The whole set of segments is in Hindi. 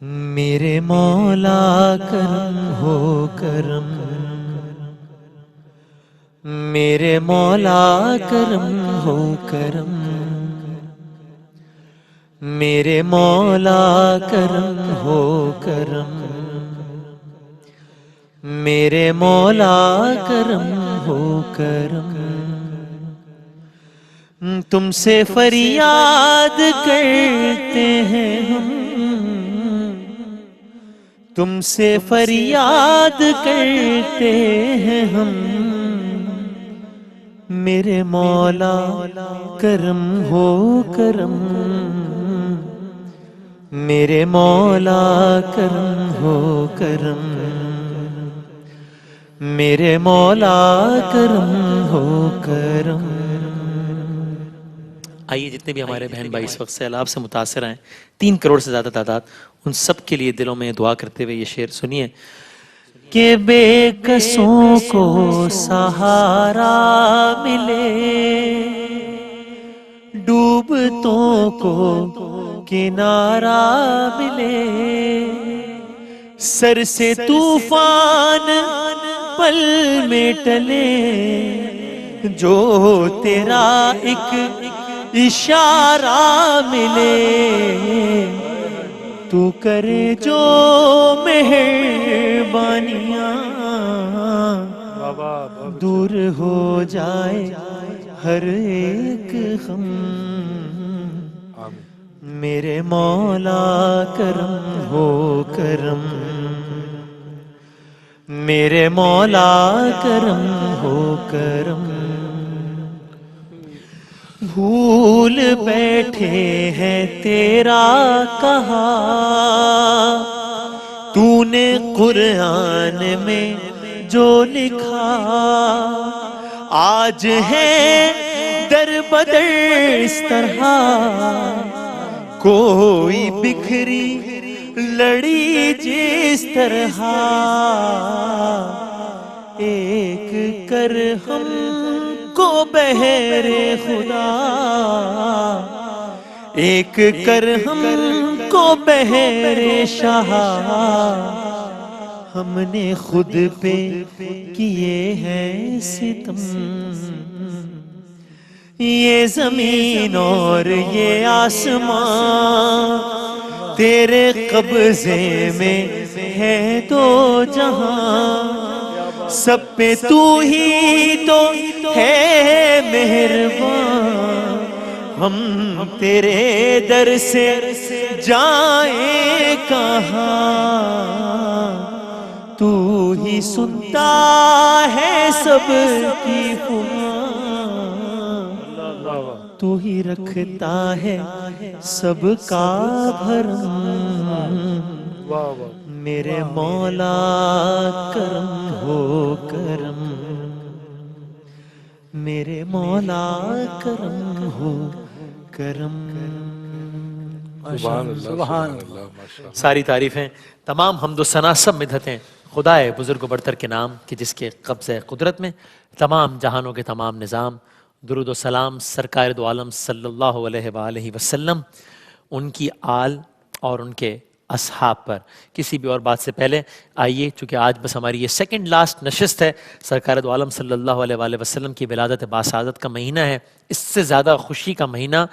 मेरे मौला करम हो करम, मेरे मौला करम हो करम, मेरे मौला करम हो करम, मेरे मौला करम हो करम। तुमसे फरियाद करते हैं हम, तुमसे फरियाद करते हैं हम, मेरे मौला करम हो करम, मेरे मौला करम हो करम, मेरे मौला करम हो करम। आइए जितने भी हमारे बहन भाई इस वक्त सैलाब से मुतासर हैं, 3 करोड़ से ज्यादा तादाद, उन सब के लिए दिलों में दुआ करते हुए ये शेर सुनिए कि बेकसों को सहारा मिले, डूबतों को किनारा मिले, सर से तूफान पल में टले, जो तेरा एक इशारा मिले, तू करे जो मेहरबानियां, दूर हो जाए हर एक गम। मेरे मौला करम हो करम, मेरे मौला करम हो करम। भूल बैठे हैं तेरा कहा तूने कुरान में जो लिखा, आज है दर बदर इस तरह, कोई बिखरी लड़ी जिस तरह, एक कर हमको बहरे खुदा, एक कर हमको बहरे शाह, हमने खुद पे किए हैं सितम। ये जमीन और ये आसमां तेरे कब्जे में है तो जहां, सब पे तू ही तो है मेहरबान, हम तेरे दर से जाए कहां, तू ही सुनता है सबकी तू ही रखता है सबका भरम। मेरे मौला करम हो करम, मेरे मौला करम हो करम। सुभान। सारी तारीफें, तमाम हम्दो सना, सब मिदहतें खुदाए बुजुर्ग बरतर के नाम कि जिसके कब्ज़े कुदरत में तमाम जहानों के तमाम निज़ाम। दुरूद व सलाम सरकार दो आलम सल्लल्लाहु अलैहि वसल्लम, उनकी आल और उनके असहाब पर। किसी भी और बात से पहले आइए, चूँकि आज बस हमारी ये सेकंड लास्ट नशिस्त है, सरकार दो आलम सल्लल्लाहु अलैहि वसल्लम की विलादत बासादत का महीना है, इससे ज़्यादा खुशी का महीना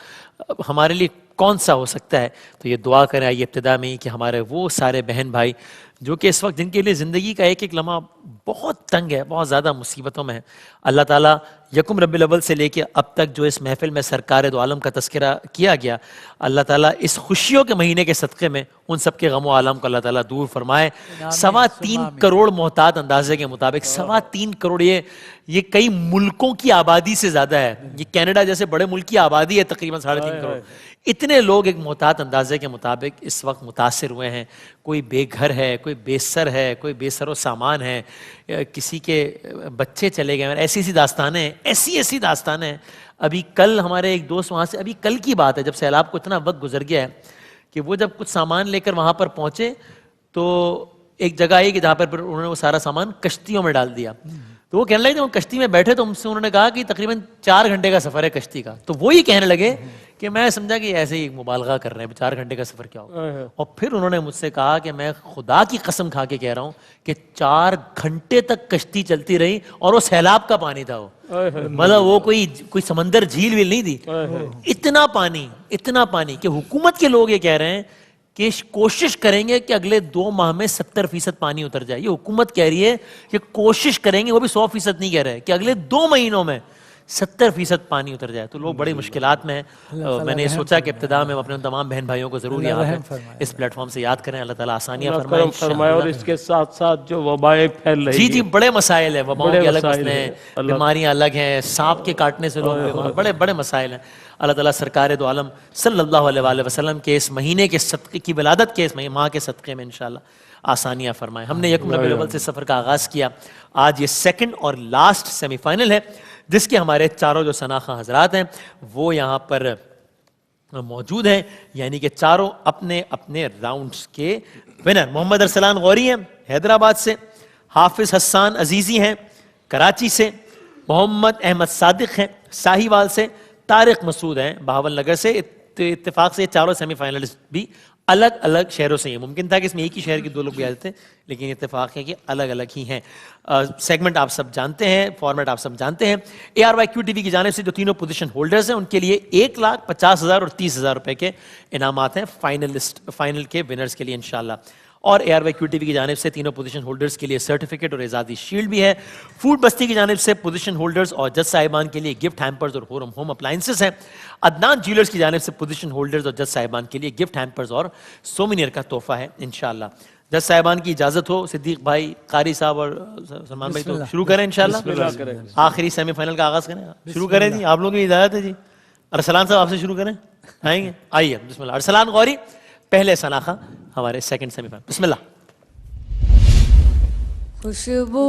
हमारे लिए कौन सा हो सकता है। तो ये दुआ करें आइए इब्तिदा में ही कि हमारे वो सारे बहन भाई जो कि इस वक्त जिनके लिए ज़िंदगी का एक एक लम्हा बहुत तंग है, बहुत ज़्यादा मुसीबतों में है, अल्लाह ताला यकुम रब्बिल अव्वल से लेके अब तक जो इस महफिल में सरकार दो आलम का तस्करा किया गया, अल्लाह ताला इस खुशियों के महीने के सदक़े में उन सब के गम व आलम को अल्लाह ताला दूर फरमाए। 3.25 करोड़ मोहताद अंदाजे के मुताबिक 3.25 करोड़, ये कई मुल्कों की आबादी से ज़्यादा है। ये कनाडा जैसे बड़े मुल्क की आबादी है तकरीबन 3.5 करोड़। इतने लोग एक मोहतात अंदाजे के मुताबिक इस वक्त मुतासिर हुए हैं। कोई बेघर है, कोई बेसर है, कोई बेसरो सामान है, किसी के बच्चे चले गए, ऐसी ऐसी दास्तानें, ऐसी दास्तानें हैं। अभी कल हमारे एक दोस्त वहाँ से, अभी कल की बात है, जब सैलाब को इतना वक्त गुजर गया है कि वो जब कुछ सामान लेकर वहाँ पर पहुँचे तो एक जगह आई कि जहाँ पर उन्होंने वो सारा सामान कश्तियों में डाल दिया। तो वो कहने लगे, जब कश्ती में बैठे तो उनसे उन्होंने कहा कि तकरीबन 4 घंटे का सफ़र है कश्ती का। तो वो ही कहने लगे कि मैं समझा कि ऐसे ही मुबालगा कर रहे हैं, 4 घंटे का सफर क्या होगा। और फिर उन्होंने मुझसे कहा कि मैं खुदा की कसम खा के कह रहा हूँ कि 4 घंटे तक कश्ती चलती रही और वो सैलाब का पानी था वो, मतलब वो कोई समंदर झील भी नहीं थी। इतना पानी कि हुकूमत के लोग ये कह रहे हैं कि कोशिश करेंगे कि अगले 2 माह में 70% पानी उतर जाए। ये हुकूमत कह रही है कि कोशिश करेंगे, वो भी 100% नहीं कह रहे कि अगले 2 महीनों में 70% पानी उतर जाए। तो लोग बड़ी मुश्किलात में हैं। मैंने सोचा कि इब्तिदा में अपने तमाम बहन भाइयों को जरूर यहाँ पे इस प्लेटफॉर्म से याद करें। अल्लाह ताला आसानियां फरमाए। और इसके साथ साथ जो वबाएं फैल रही जी बड़े मसाइल है, वबाओं के अलग मसले हैं, बीमारियां अलग हैं, सांप के काटने से लोग बीमार, बड़े बड़े मसाइल हैं। अल्लाह ताला सरकार दो आलम सल्लल्लाहु अलैहि वसल्लम के इस महीने के सदक़े की विलादत के इस माह के सदक़े में इंशाअल्लाह आसानियां फरमाए। हमने यकम रबीउल अव्वल से सफ़र का आगाज़ किया। आज ये सेकंड और लास्ट सेमीफाइनल है जिसके हमारे चारों जो सनाखा हजरात हैं वो यहाँ पर मौजूद हैं, यानी कि चारों अपने अपने राउंड्स के विनर। मोहम्मद अरसलान गौरी हैं हैदराबाद से, हाफिज हसन अजीज़ी हैं कराची से, मोहम्मद अहमद सादिक हैं साहिवाल से, तारिक मसूद हैं बहावल नगर से। इत्तेफाक से चारों सेमीफाइनलिस्ट भी अलग अलग शहरों से हैं। मुमकिन था कि इसमें एक ही शहर के 2 लोग भी आए थे, लेकिन इत्तेफाक है कि अलग अलग ही हैं। सेगमेंट आप सब जानते हैं, फॉर्मेट आप सब जानते हैं। ARYQ TV की जानिब से जो तीनों पोजीशन होल्डर्स हैं उनके लिए 1,50,000 और 30,000 रुपए के इनामात हैं फाइनल के विनर्स के लिए इंशाल्लाह। और ARYQ TV की जानिब से तीनों पोजीशन होल्डर्स के लिए सर्टिफिकेट और एजाज़ी शील्ड भी है। फूड बस्ती की जानिब से पोजीशन होल्डर्स और जज साहिबान के लिए गिफ्ट हैम्पर्स और होम अप्लायंसेस हैं। अदनान ज्वेलर्स की जानिब से पोजीशन होल्डर्स और जज साहिबान के लिए गिफ्ट हैम्पर्स और सोमिनियर का तोहफा है इंशाल्लाह। जज साहिबान की इजाजत हो, सिद्दीक भाई, कारी साहब और सलमान भाई, तो शुरू करें इंशाल्लाह। आखिरी सेमीफाइनल का आगाज करें, शुरू करें जी, आप लोगों की इजाजत है जी। अरसलान साहब आपसे शुरू करें, आएंगे, आइए बिस्मिल्लाह। अरसलान गौरी पहले सनाखा हमारे सेकंड सेमीफाइनल, बिस्मिल्लाह। खुशबू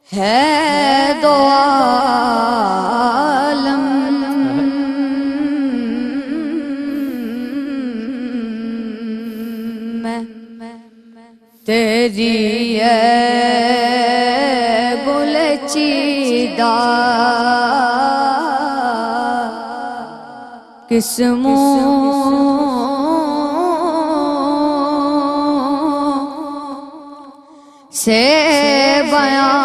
है दो आलम में तेरी गुलचीदा किस्मों से बयां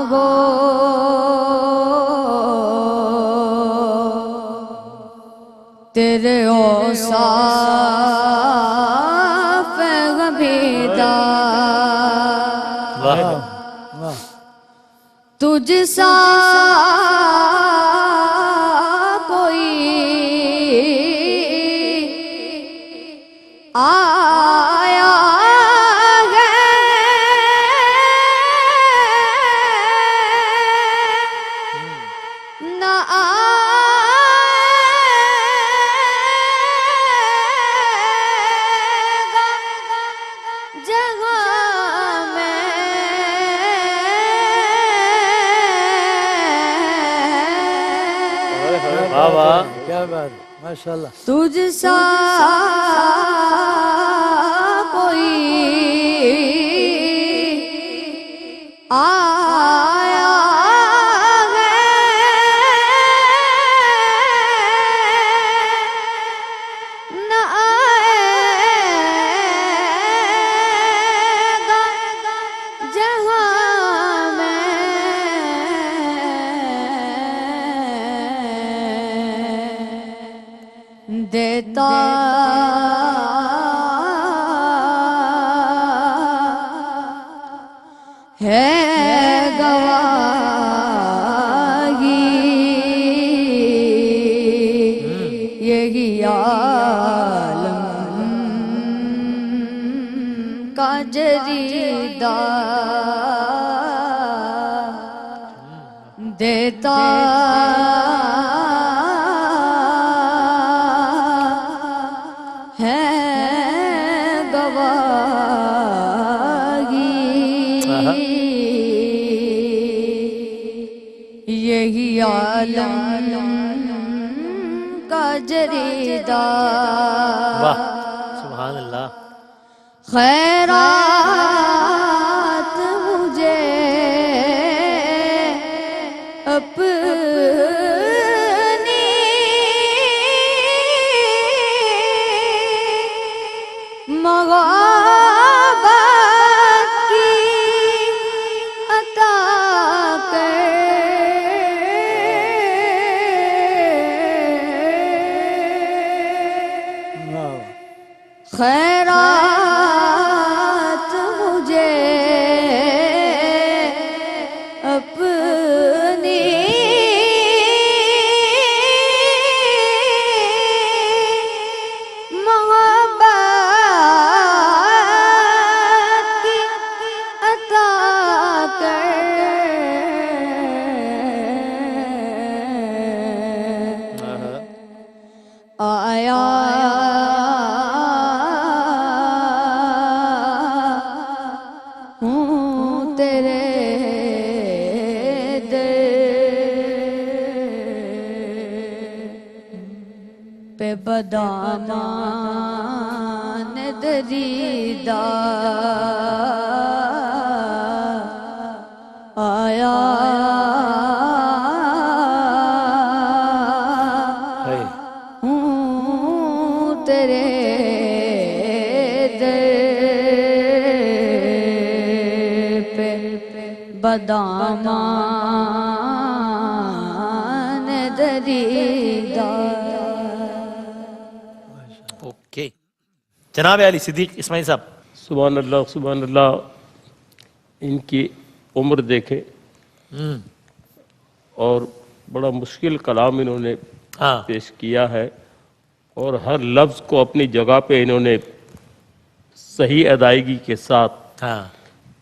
हो तेरे औसाफ गबीदा तुझ सा कोई आया है न आएगा जहाँ क्या बात, माशाल्लाह। तुझ सा कोई आया है न आएगा जहाँ देता है गवाही यही आलम का जरीदा देता यही आलम का जरीदा। वाह सुभान अल्लाह। खैरा अपनी मोहब्बत की अता कर वाह खैरात मुझे अपनी मोहब्बत की अता कर आया हूँ तेरे दर पे बदामान दरीदा आया है। हूँ तेरे दर पे बदामान दरीदा। ओके, जनाब अली सिद्दीक इस्माइल साहब। सुभान अल्लाह, सुभान अल्लाह। इनकी उम्र देखें और बड़ा मुश्किल कलाम इन्होंने हाँ पेश किया है और हर लफ्ज़ को अपनी जगह पे इन्होंने सही अदायगी के साथ हाँ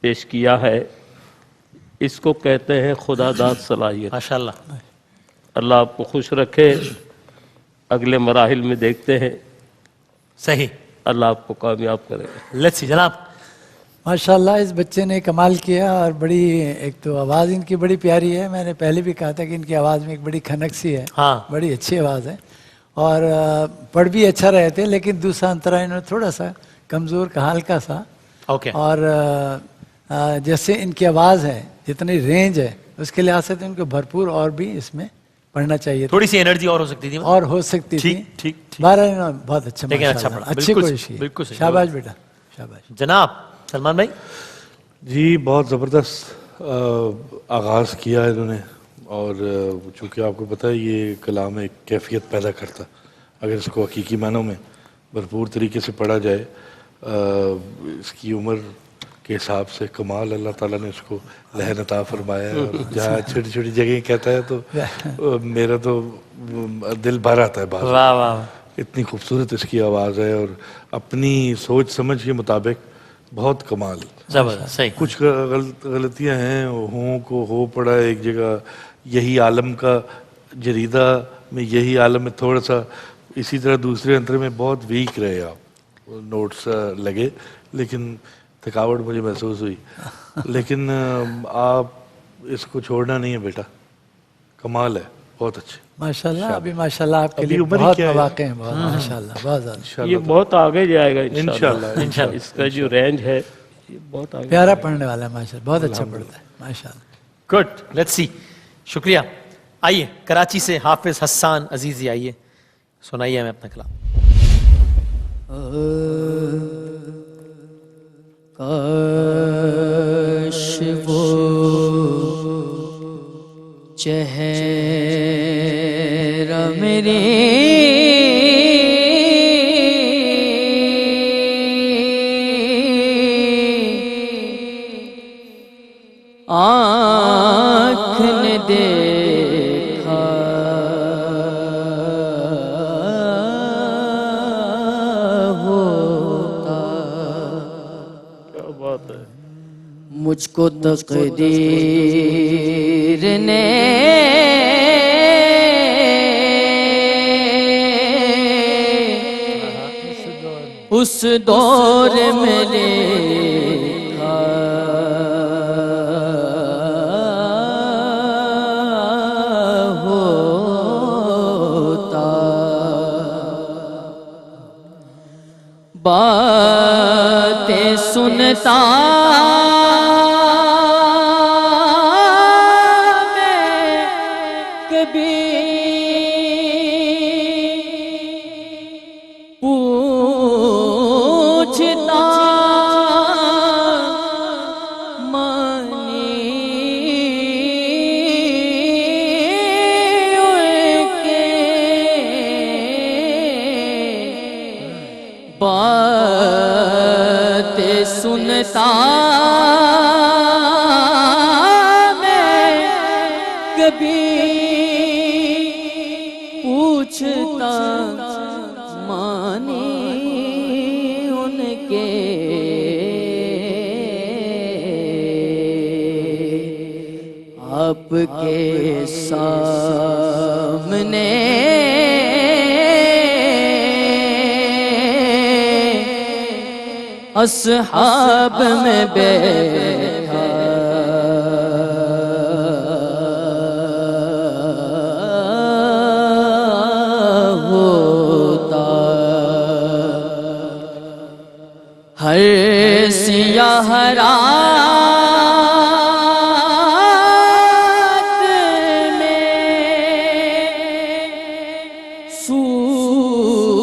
पेश किया है। इसको कहते हैं खुदादाद सलाहियत। माशाल्लाह। अल्लाह आपको खुश रखे। अगले मराहिल में देखते हैं, सही, अल्लाह आपको कामयाब करेगा। लेट्स सी जनाब। माशाल्लाह इस बच्चे ने कमाल किया और बड़ी, एक तो आवाज़ इनकी बड़ी प्यारी है। मैंने पहले भी कहा था कि इनकी आवाज़ में एक बड़ी खनक सी है। हाँ। बड़ी अच्छी आवाज़ है और पढ़ भी अच्छा रहे थे, लेकिन दूसरा अंतरा इन्होंने थोड़ा सा कमज़ोर का हल्का सा। ओके। और जैसे इनकी आवाज़ है, जितनी रेंज है उसके लिहाज से तो इनको भरपूर और भी इसमें पढ़ना चाहिए था। थोड़ी सी एनर्जी और हो सकती थी। और हो सकती थी। ठीक ठीक ठीक। बारह बहुत अच्छा, लेकिन अच्छा माशाल्लाह, पढ़ा। अच्छी बिल्कुल कोशिश सही, की। बिल्कुल सही। शाबाश बेटा, शाबाश। जनाब सलमान भाई। जी बहुत ज़बरदस्त आगाज़ किया है इन्होंने और चूँकि आपको पता है ये कलाम एक कैफियत पैदा करता, अगर इसको हकीकी मानों में भरपूर तरीके से पढ़ा जाए। इसकी उम्र के हिसाब से कमाल, अल्लाह ताला ने उसको लहन अता फरमाया है। और जहाँ छोटी छोटी जगह कहता है तो मेरा तो दिल भर आता है बात। वाह वाह, इतनी खूबसूरत इसकी आवाज़ है और अपनी सोच समझ के मुताबिक बहुत कमाल। जबरदस्त, सही। कुछ गलतियां हैं, हों को हो पड़ा है एक जगह, यही आलम का जरीदा में, यही आलम में थोड़ा सा, इसी तरह दूसरे अंतर में बहुत वीक रहे आप, नोट्स लगे, लेकिन थकावट मुझे महसूस हुई। लेकिन आप इसको छोड़ना नहीं है बेटा, कमाल है, बहुत अच्छे। माशाल्लाह, अभी माशाल्लाह आपके अभी लिए उम्र ही बहुत क्या है? मौके हैं, बहुत माशाल्लाह, बहुत ज़्यादा। ये बहुत आगे जाएगा इंशाल्लाह, इंशाल्लाह। इसका जो रेंज है ये बहुत आगे। प्यारा पढ़ने वाला है माशाल्लाह, बहुत अच्छा पढ़ता है माशाल्लाह। Good, let's see. शुक्रिया। आइए कराची से हाफिज हसन अजीजी आइए, सुनाइए हमें अपना कलाम। काश वो चेहरा मेरे आँख ने देखा होता, क्या बात है। मुझको तकदीर ने उस दौर में देखा होता, बातें सुनता मैं कभी पूछता मानी उनके बात सुनता मैं कभी पूछता माने उनके आपके सामने अस्हाब में बैठा होता हर सियाह रात में सूरज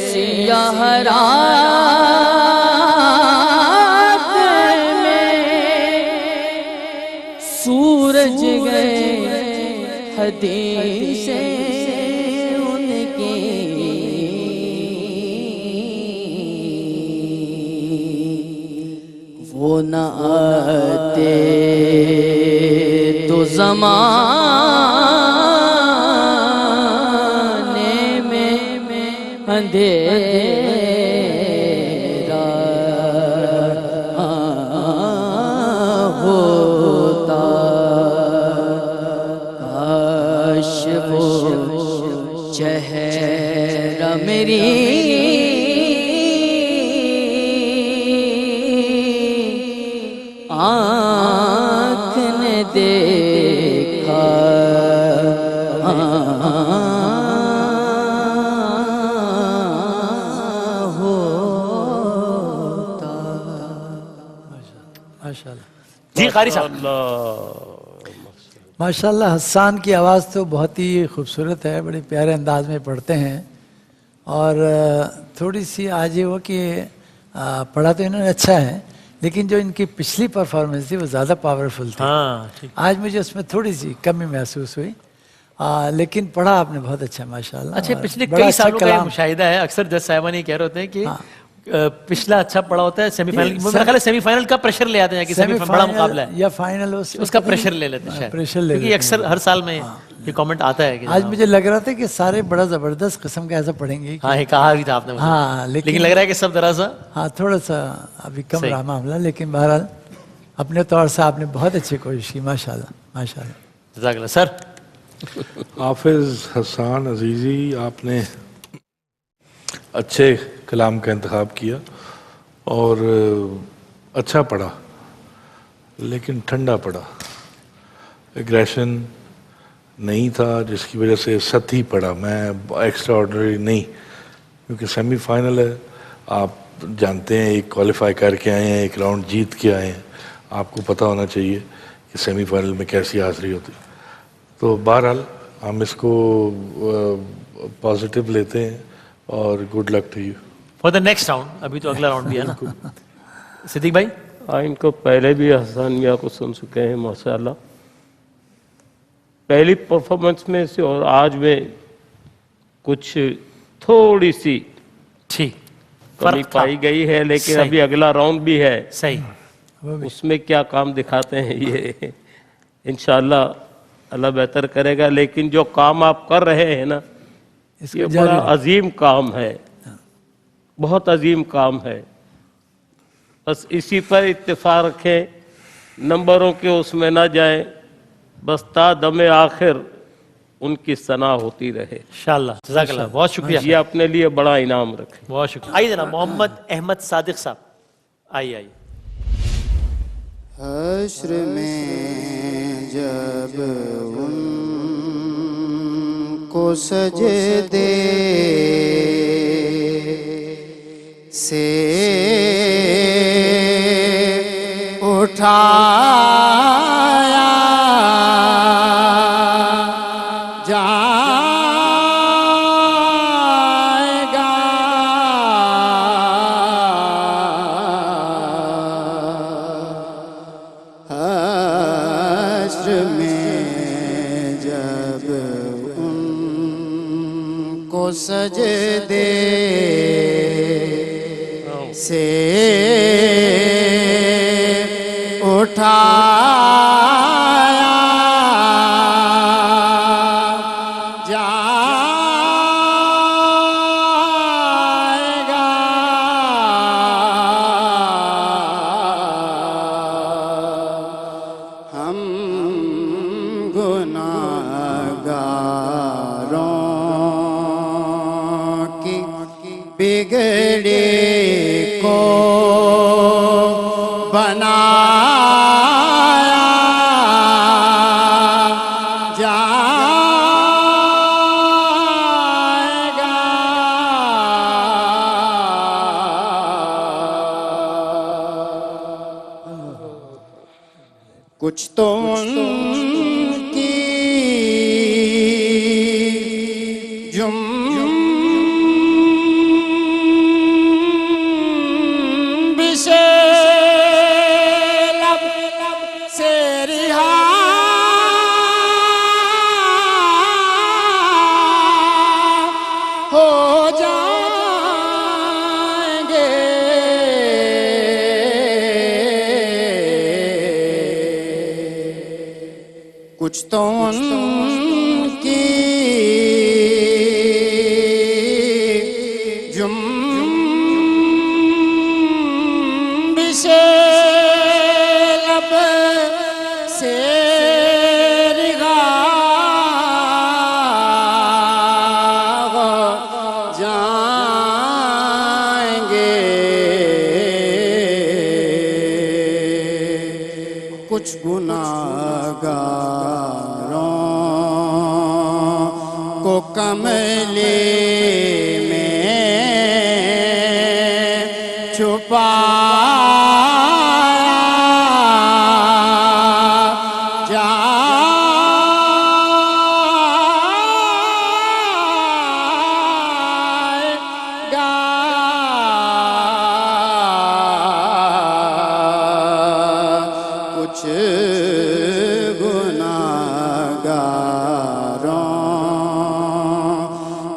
सियाह रात में सूरज गए हदीसें उनकी वो न आते तो ज़माने में अंधेरा होता काश वो चेहरा मेरी आँख ने देखा होता। माशाल्लाह जी कारी साहब। माशाल्लाह हसन की आवाज़ तो बहुत ही खूबसूरत है, बड़े प्यारे अंदाज में पढ़ते हैं। और थोड़ी सी आज ये हो कि पढ़ा तो इन्होंने अच्छा है, लेकिन जो इनकी पिछली परफॉर्मेंस थी वो ज़्यादा पावरफुल थी। हाँ ठीक। आज मुझे उसमें थोड़ी सी कमी महसूस हुई, लेकिन पढ़ा आपने बहुत अच्छा माशाल्लाह। अच्छा और पिछले बड़ा कई अच्छा सालों का ये कलाम। मुशाहिदा है, अक्सर जज साहिबान ये कह रहे होते हैं कि हाँ। पिछला अच्छा पड़ा होता है, सेमीफाइनल ये मेरा ख्याल है सेमीफाइनल का प्रेशर ले आते हैं कि सेमीफाइनल बड़ा मुकाबला है, या फाइनल उसका प्रेशर ले लेते हैं शायद, प्रेशर ले क्योंकि लेते अक्सर हर साल में ये कमेंट आता है कि आज मुझे लग रहा था कि सारे बड़ा ज़बरदस्त किस्म का ऐसा पढ़ेंगे कि हाँ ये कहा भी था आपने मुझे। हाँ, लेकिन लग रहा है कि सब दराजा हाँ थोड़ा सा अभी कम सही। रहा मामला, लेकिन बहरहाल अपने तौर से आपने बहुत अच्छी कोशिश की माशाल्लाह माशाल्लाह। जज़ाकल्लाह सर। हाफिज़ हसन अजीज़ी, आपने अच्छे कलाम का इंतखाब किया और अच्छा पढ़ा, लेकिन ठंडा पढ़ा। एग्रेशन नहीं था जिसकी वजह से सती पढ़ा। मैं एक्स्ट्रा ऑर्डिनरी नहीं, क्योंकि सेमीफाइनल है, आप जानते हैं, एक क्वालिफाई करके आए हैं, एक राउंड जीत के आए हैं, आपको पता होना चाहिए कि सेमीफाइनल में कैसी हाज़िरी होती। तो बहरहाल हम इसको पॉजिटिव लेते हैं और good luck to you for the next round. अभी तो अगला राउंड भी है ना सिद्दीक भाई। इनको पहले भी हसन मियाँ को सुन चुके हैं माशाल्लाह। पहली परफॉर्मेंस में से और आज में कुछ थोड़ी सी ठीक कमी फर्क था। पाई गई है, लेकिन सही। अभी अगला राउंड भी है, सही। उसमें क्या काम दिखाते हैं ये इंशाल्लाह अल्लाह बेहतर करेगा। लेकिन जो काम आप कर रहे हैं ना, इसको ये जारी बड़ा रखो। अजीम काम है, बहुत अजीम काम है। बस इसी पर इत्तेफाक रखें, नंबरों के उसमें ना जाएं, बस ता दमे आखिर उनकी सना होती रहे। इंशाल्लाह जज़ाकल्लाह, बहुत शुक्रिया, ये अपने लिए बड़ा इनाम रखें। बहुत शुक्रिया। आइए जनाब मोहम्मद अहमद सादिक साहब, आइए आइए। हश्र में जब उनको सजदे से उठाया जाएगा, हश्र में जब उनको सजदे से उठाया जाएगा, हम गुनाहगारों की बिगड़ी को बनाया जाएगा, कुछ तो उनकी जुम्बिशे लब से रिहा हो जाएंगे, कुछ तो उनकी जुम्बिशे लब से रिहा हो जाएंगे, कुछ गुनाहगारों को कमले में छुपाया जाएगा, कुछ गुनाहगारों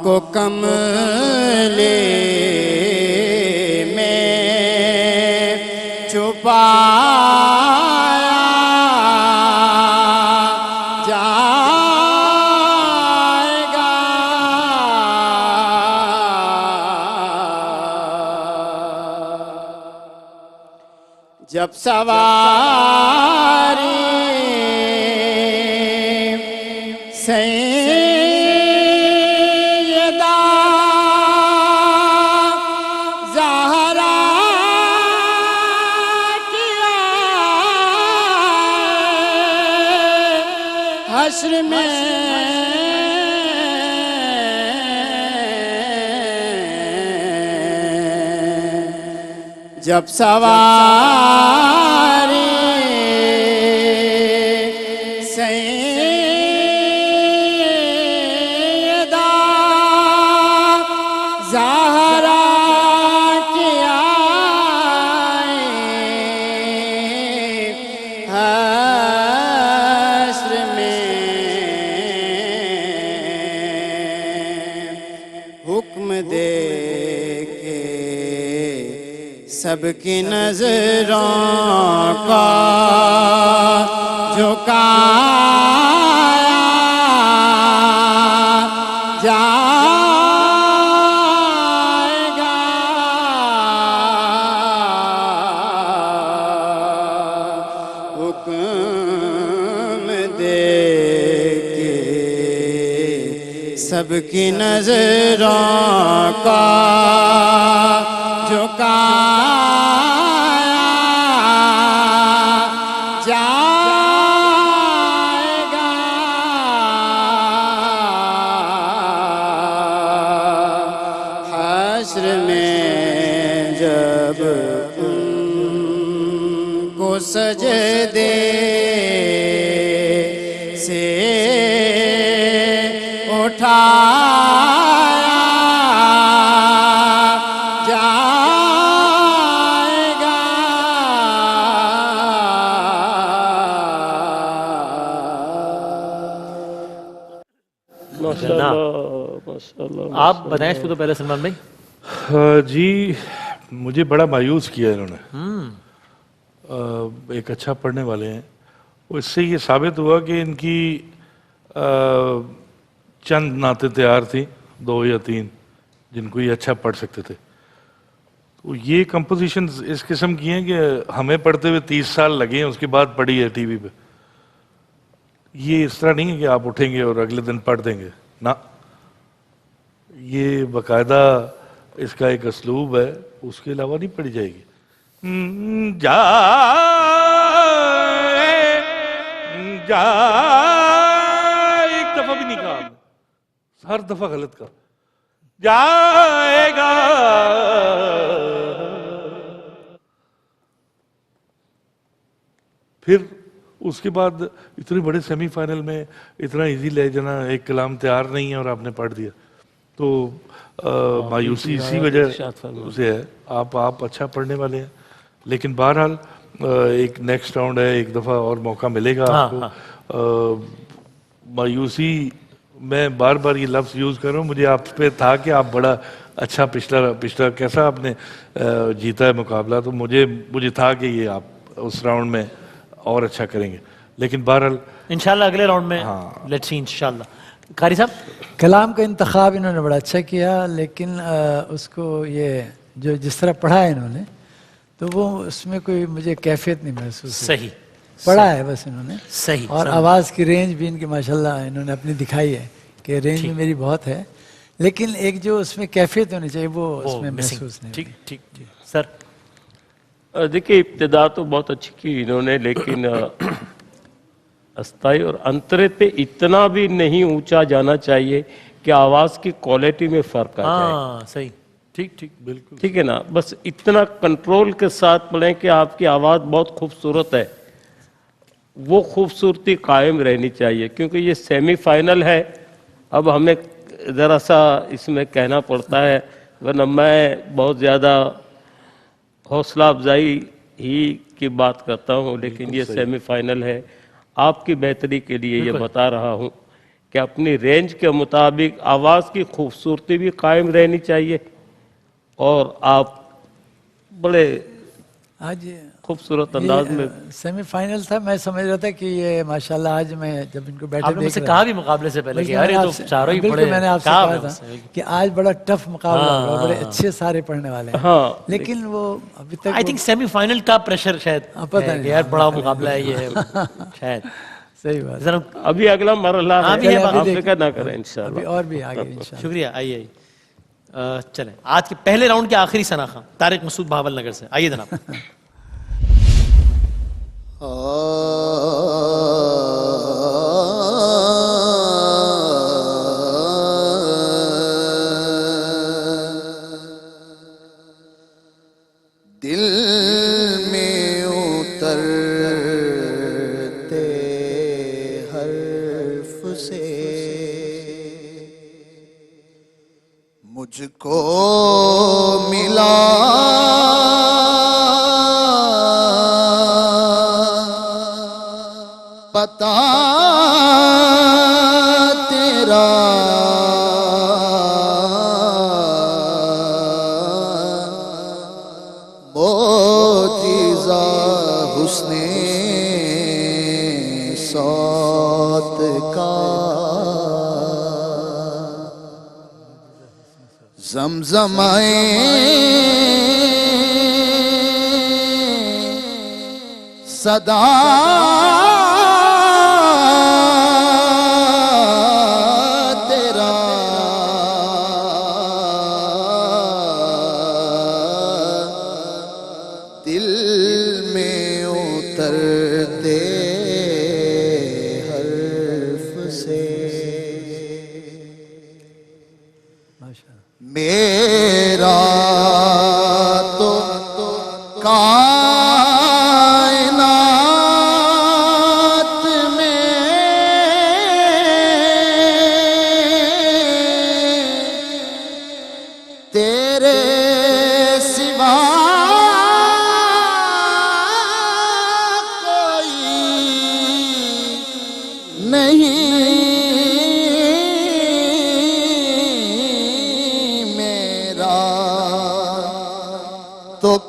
को कमले में छुपाया जाएगा, जब सवारी सैयदा ज़हरा की आए हश्र में जब सवारी सैयदा ज़हरा की आए हश्र में हुक्म दे के सबकी नजरों का झुकाया जाएगा, हुक्म दे के सबकी नजरों का झुकाया जा को सजदे से उठाया जाएगा। माशाल्लाह माशाल्लाह। आप बताएं इसको तो पहले सलमान भाई। जी मुझे बड़ा मायूस किया इन्होंने। एक अच्छा पढ़ने वाले हैं, इससे ये साबित हुआ कि इनकी चंद नाते तैयार थी, 2 या 3, जिनको ये अच्छा पढ़ सकते थे। तो ये कंपोजिशन इस किस्म की हैं कि हमें पढ़ते हुए 30 साल लगे हैं, उसके बाद पढ़ी है टीवी पे। ये इस तरह नहीं है कि आप उठेंगे और अगले दिन पढ़ देंगे ना, ये बाकायदा इसका एक असलूब है, उसके अलावा नहीं पढ़ी जाएगी। जा जा एक दफा भी नहीं कहा आपने, हर दफा गलत कहा। जाएगा फिर उसके बाद इतने बड़े सेमीफाइनल में इतना इजी ले जाना, एक कलाम तैयार नहीं है और आपने पढ़ दिया, तो मायूसी इसी वजह से है। आप अच्छा पढ़ने वाले हैं, लेकिन बहरहाल एक नेक्स्ट राउंड है, एक दफ़ा और मौका मिलेगा आपको। मायूसी मैं बार बार ये लफ्ज़ यूज़ कर रहा हूँ, मुझे आप पे था कि आप बड़ा अच्छा पिछला कैसा आपने जीता है मुकाबला, तो मुझे था कि ये आप उस राउंड में और अच्छा करेंगे, लेकिन बहरहाल इंशाल्लाह अगले राउंड में लेट्स सी इंशाल्लाह। कारी साहब, कलाम का इंतखाब इन्होंने बड़ा अच्छा किया, लेकिन उसको ये जो जिस तरह पढ़ा है इन्होंने, तो वो उसमें कोई मुझे कैफियत नहीं महसूस हुई। सही पढ़ा है बस इन्होंने, सही। और आवाज़ की रेंज भी इनकी माशाल्लाह इन्होंने अपनी दिखाई है कि रेंज भी मेरी बहुत है, लेकिन एक जो उसमें कैफियत होनी चाहिए वो उसमें महसूस नहीं। ठीक ठीक ठीक सर। देखिए इब्तिदा तो बहुत अच्छी की इन्होंने, लेकिन अस्थाई और अंतरे पे इतना भी नहीं ऊंचा जाना चाहिए कि आवाज की क्वालिटी में फर्क आ जाए। हाँ सही, ठीक ठीक बिल्कुल ठीक है ना, बस इतना कंट्रोल के साथ पढ़ें कि आपकी आवाज बहुत खूबसूरत है, वो खूबसूरती कायम रहनी चाहिए, क्योंकि ये सेमीफाइनल है। अब हमें ज़रा सा इसमें कहना पड़ता है, वरना मैं बहुत ज़्यादा हौसला अफजाई ही की बात करता हूँ, लेकिन ये सेमीफाइनल है। आपकी बेहतरी के लिए ये बता रहा हूँ कि अपनी रेंज के मुताबिक आवाज़ की खूबसूरती भी कायम रहनी चाहिए, और आप बड़े आज खूबसूरत अंदाज में। सेमीफाइनल था, मैं समझ रहा था कि ये माशाल्लाह आज मैं जब इनको बैठे आपने देख मुझसे रहा कहा भी मुकाबले से पहले कि यार ये तो चारों ही बिल्कुल बड़े मैंने आपसे कहा कहा है था मुझसे। कि आज बड़ा टफ मुकाबला होगा, बड़े अच्छे सारे पढ़ने वाले हैं। हाँ, लेकिन वो अभी तक आई थिंक सेमीफाइनल का प्रेशर शायद पता है नहीं। कि यार बड़ा मुकाबला है ये शायद। सही बात है। जरा अभी अगला मरहला हाँ, है, अभी है, आप अभी फिक्र ना देखें। करें अभी इंशाल्लाह। और भी आगे इंशाल्लाह। शुक्रिया। आइए चलें आज के पहले राउंड के आखिरी सनाखा तारिक मसूद भावल नगर से। आइए जनाब। दिल में उतरते हर्फ से मुझको मिला पता तेरा, मोजीज़ा हुस्ने सौत का, ज़मज़माए सदा तेरा, दिल में उतरते हर्फ से मेरा तो कायनात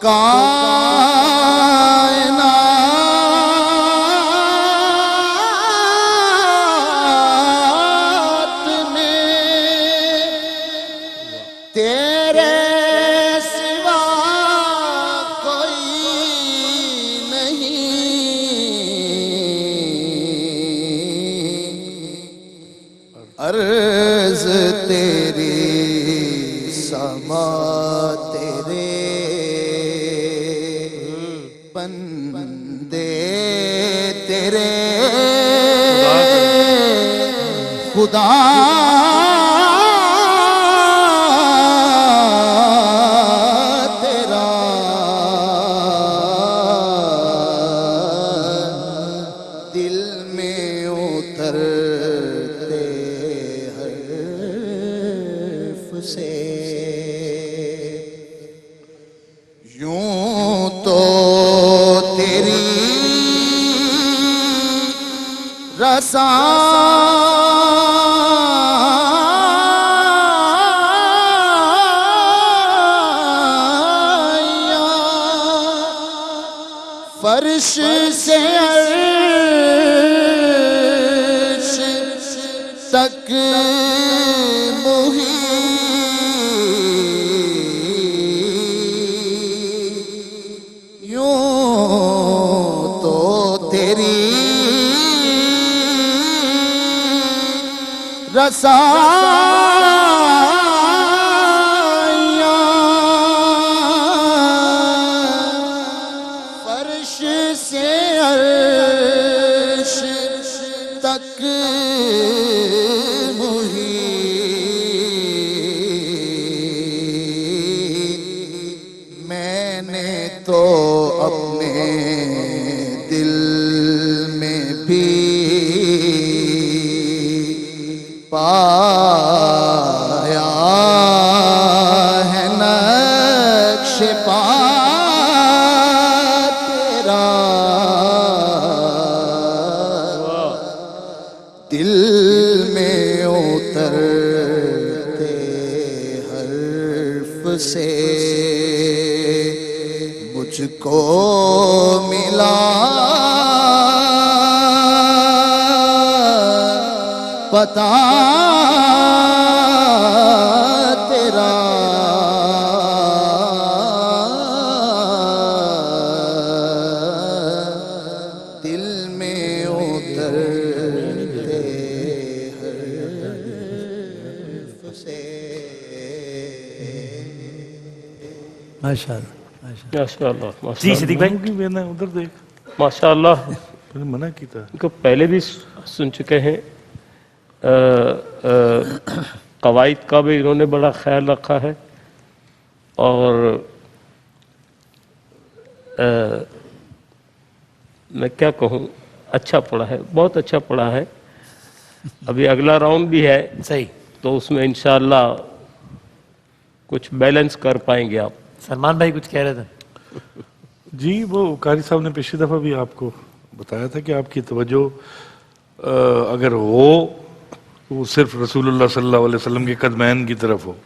कायनात में तेरे सिवा कोई नहीं, अर्ज तेरी समा तेरे बंदे तेरे खुदा तेरा दिल में उतरते हर्फ से यूं तो तेरी रसाइयाँ फर्श से अर्श तक मुही, यूं तो तेरी रसाइयाँ फर्श से अर्श तक मुही, मैंने तो अपने दिल में भी पाया है नक्श पा तेरा, दिल में उतरते हर्फ से मुझको मिला पता तेरा, दिल में उतरते हर्फ से। माशाल्लाह माशाल्लाह। माशाअल्लाह जी माशाअल्लाह सिद्दीक भाई। की मैंने उधर देख, माशाअल्लाह मैंने मना की था। इनको पहले भी सुन चुके हैं। कवायद का भी इन्होंने बड़ा ख्याल रखा है और मैं क्या कहूँ, अच्छा पढ़ा है, बहुत अच्छा पढ़ा है। अभी अगला राउंड भी है सही। तो उसमें इंशाअल्लाह कुछ बैलेंस कर पाएंगे आप। सलमान भाई कुछ कह रहे थे। जी, वो कारी साहब ने पिछली दफ़ा भी आपको बताया था कि आपकी तवज्जो अगर हो तो वो सिर्फ रसूलुल्लाह सल्लल्लाहु अलैहि वसल्लम के कदमैन की तरफ हो,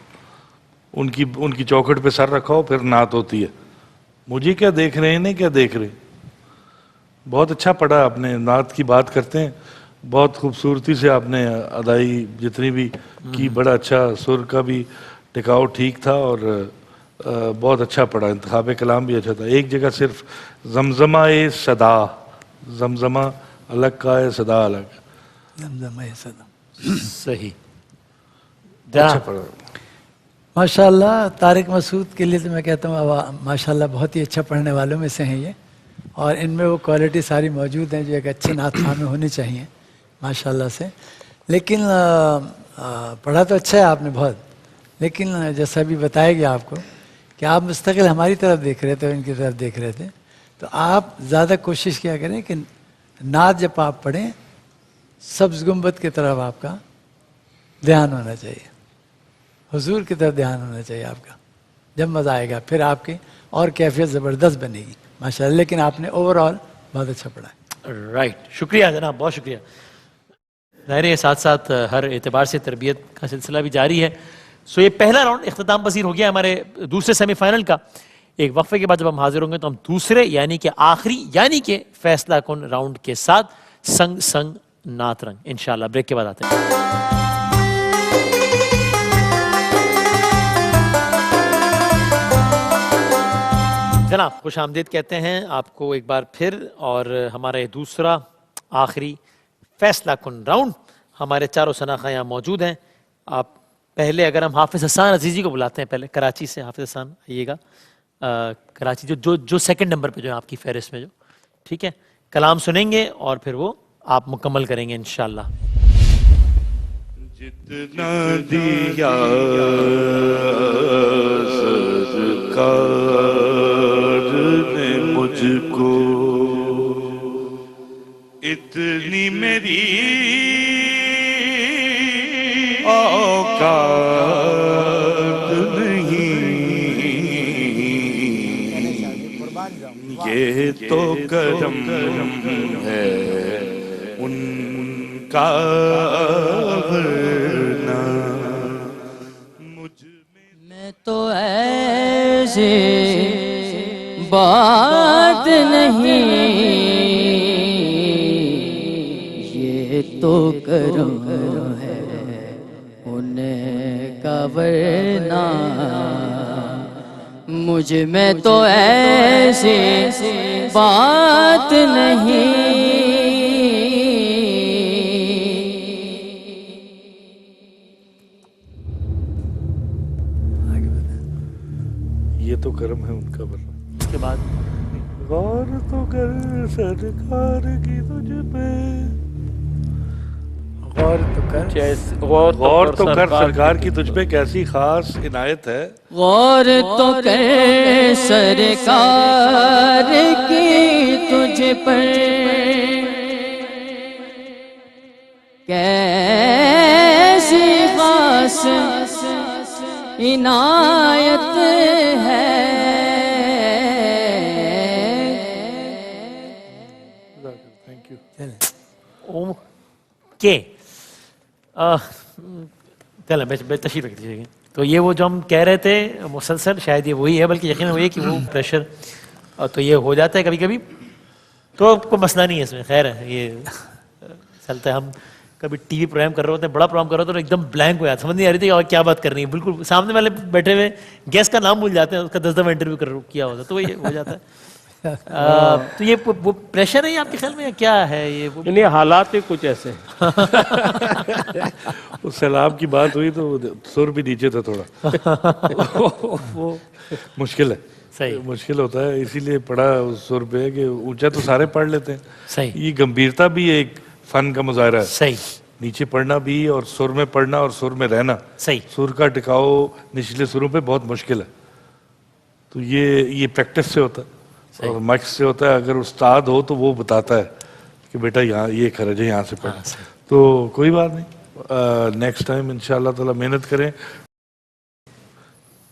उनकी चौखट पे सर रखा हो, फिर नात होती है। मुझे क्या देख रहे हैं, इन्हें क्या देख रहे हैं। बहुत अच्छा पढ़ा आपने, नात की बात करते हैं, बहुत खूबसूरती से आपने अदाई जितनी भी की, बड़ा अच्छा, सुर का भी टिकाव ठीक था और बहुत अच्छा पढ़ा, इंतखाब कलाम भी अच्छा था। एक जगह सिर्फ जमजमा ए सदा, जमजमा अलग का है, सदा अलग है। जमजमा ए सदा। सही। अच्छा पढ़ा। माशाल्लाह तारिक मसूद के लिए तो मैं कहता हूँ माशाल्लाह बहुत ही अच्छा पढ़ने वालों में से हैं ये, और इनमें वो क्वालिटी सारी मौजूद हैं जो एक अच्छे नात खां में होनी चाहिए माशाल्लाह से। लेकिन पढ़ा तो अच्छा है आपने बहुत, लेकिन जैसा भी बताया गया आपको कि आप मुस्तकिल हमारी तरफ देख रहे थे और इनकी तरफ देख रहे थे, तो आप ज़्यादा कोशिश किया करें कि नात जब आप पढ़ें सब्ज़ गुंबद की तरफ आपका ध्यान होना चाहिए, हुजूर की तरफ ध्यान होना चाहिए आपका। जब मज़ा आएगा फिर आपकी और कैफियत ज़बरदस्त बनेगी माशाल्लाह। लेकिन आपने ओवरऑल बहुत अच्छा पढ़ा है। राइट, शुक्रिया जनाब, बहुत शुक्रिया। ज़ाहिर है साथ साथ हर एतबार से तरबियत का सिलसिला भी जारी है। सो ये पहला राउंड इख्तिताम पसीर हो गया हमारे दूसरे सेमीफाइनल का। एक वक्फे के बाद जब हम हाजिर होंगे तो हम दूसरे यानी कि आखिरी यानी कि फैसला कुन राउंड के साथ संग संग नात रंग इंशाल्लाह ब्रेक के बाद आते हैं। जनाब खुश आमदीद कहते हैं आपको एक बार फिर, और हमारा ये दूसरा आखिरी फैसला कुन राउंड, हमारे चारों शनाखा यहाँ मौजूद हैं। आप पहले अगर हम हाफिज़ हसन अजीज़ी को बुलाते हैं, पहले कराची से हाफिज़ हसन आइएगा, कराची जो जो जो सेकंड नंबर पे जो है आपकी फहरिस्त में जो, ठीक है, कलाम सुनेंगे और फिर वो आप मुकम्मल करेंगे इंशाल्लाह। जितना दिया सरकार ने मुझको, इतनी मेरी औकात नहीं, ये तो करम है उनका, वरना मुझ में मैं तो ऐसे बात नहीं, ये तो करम है उनका, वरना मुझ में तो ऐसी बात नहीं। ये तो कर्म है उनका, वरना उसके बाद गौर तो कर सरकार की तुझ पे, गौर तो कर, गौर तो कर सरकार की तुझ पे कैसी खास इनायत है। गौर तो कर सरकार की तुझ पर कैसी खास इनायत है। Thank you. ओके, चलें तशरीफ रख दीजिएगा। तो ये वो जो हम कह रहे थे मुसलसल, शायद ये वही है, बल्कि यकीन वही है कि वो प्रेशर तो ये हो जाता है कभी कभी, तो कोई मसला नहीं है इसमें, खैर है, ये चलता है। हम कभी टीवी प्रोग्राम कर रहे होते हैं, बड़ा प्रोग्राम कर रहे होते हैं, तो एकदम ब्लैंक हो जाता, समझ नहीं आ रही थी और क्या बात करनी है, बिल्कुल सामने वाले बैठे हुए गेस्ट का नाम भूल जाते हैं, उसका 10 दफा इंटरव्यू किया होता है, तो ये हो जाता है। तो ये वो प्रेशर है आपके ख्याल में या क्या है ये? इन्हें हालात ही कुछ ऐसे हैं। उस सैलाब की बात हुई तो सुर भी नीचे था थोड़ा। वो मुश्किल है, सही मुश्किल होता है, इसीलिए पढ़ा उस सुर पे कि ऊंचा तो सारे पढ़ लेते हैं, सही, ये गंभीरता भी एक फन का मुजाहरा है। सही, नीचे पढ़ना भी और सुर में पढ़ना और सुर में रहना, सही, सुर का टिकाव निचले सुरों पे बहुत मुश्किल है। तो ये प्रैक्टिस से होता है और मक्स से होता है। अगर उस्ताद हो तो वो बताता है कि बेटा यहाँ ये खर्च है, यहाँ से पढ़, तो कोई बात नहीं, नेक्स्ट टाइम इंशाल्लाह ताला मेहनत करें,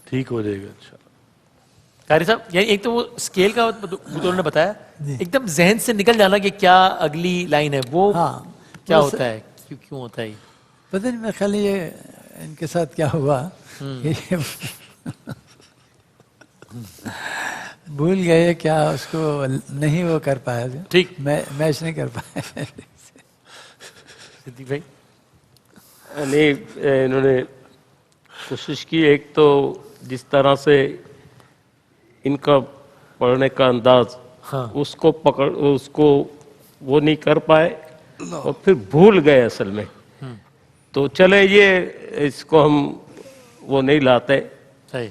ठीक हो जाएगा इंशाल्लाह। कारी साहब, यानी एक तो वो स्केल का उन्होंने बताया, एकदम जहन से निकल जाना कि क्या अगली लाइन है, वो हाँ, क्या होता है, क्यों होता है ये? पता नहीं, मैं ख्याल ये इनके साथ क्या हुआ, ये भूल गए क्या, उसको नहीं वो कर पाया, ठीक, मैच नहीं कर पाया। सिद्दीक भाई नहीं, इन्होंने कोशिश की, एक तो जिस तरह से इनका पढ़ने का अंदाज, हाँ, उसको वो नहीं कर पाए और फिर भूल गए असल में। तो चले ये इसको हम वो नहीं लाते, सही,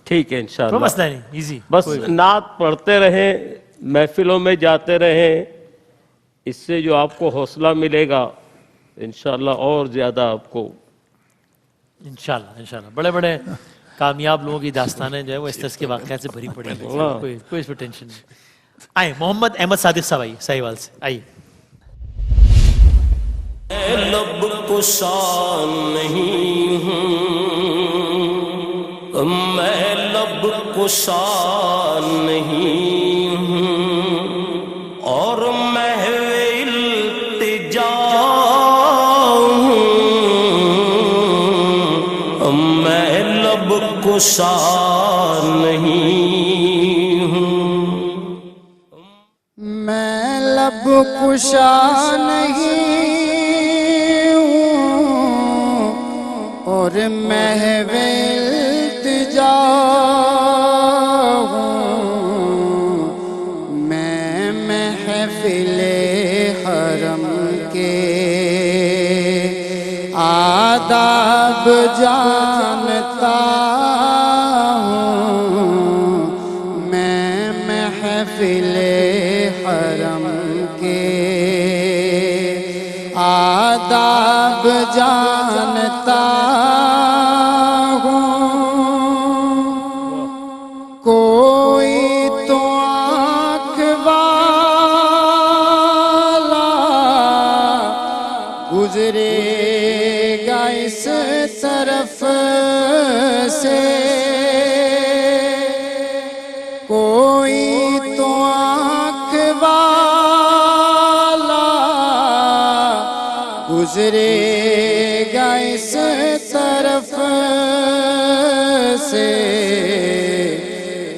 ठीक है इंशाल्लाह, मसला नहीं, इजी, बस नात पढ़ते रहे, महफिलों में जाते रहे, इससे जो आपको हौसला मिलेगा इंशाल्लाह और ज्यादा आपको, इंशाल्लाह बड़े बड़े कामयाब लोगों की दास्तानें जो है वो इस तरह के वाक़यात से भरी पड़ी हैं, कोई इस पर टेंशन नहीं। आए मोहम्मद अहमद सादिक साहब, आइए साहिवाल से, आइए। लब कुशा नहीं हूँ मैं, लब कुशा नहीं हूँ और महवे इल्तिजा हूँ, मैं लब कुशा नहीं लब कुशा नहीं हूँ और महवे इल्तिजा हूँ, मैं महफिले हरम के आदाब जानता हूँ, मैं महफिले हरम के आदाब जानता हूँ। कोई तो आँख वाला गुजरेगा इस तरफ से, कोई तो आँख वाला गुजरेगा इस तरफ से,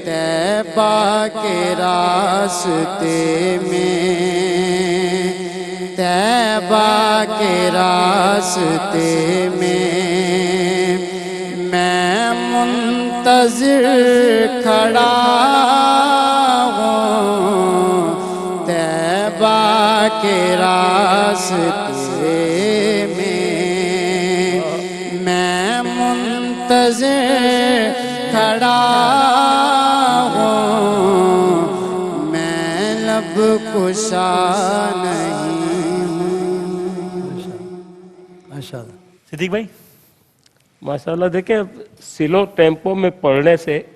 तैबा के रास्ते में, तैबा के रास्ते में मैं मुंतज़िर खड़ा हूँ, तैबा के रास्ते में मैं मुंतज़िर खड़ा हूँ, मैं लब कुशा नहीं हूँ। माशाल्लाह। सिद्दीक भाई माशाल्लाह देखें, स्लो टेम्पो में पढ़ने से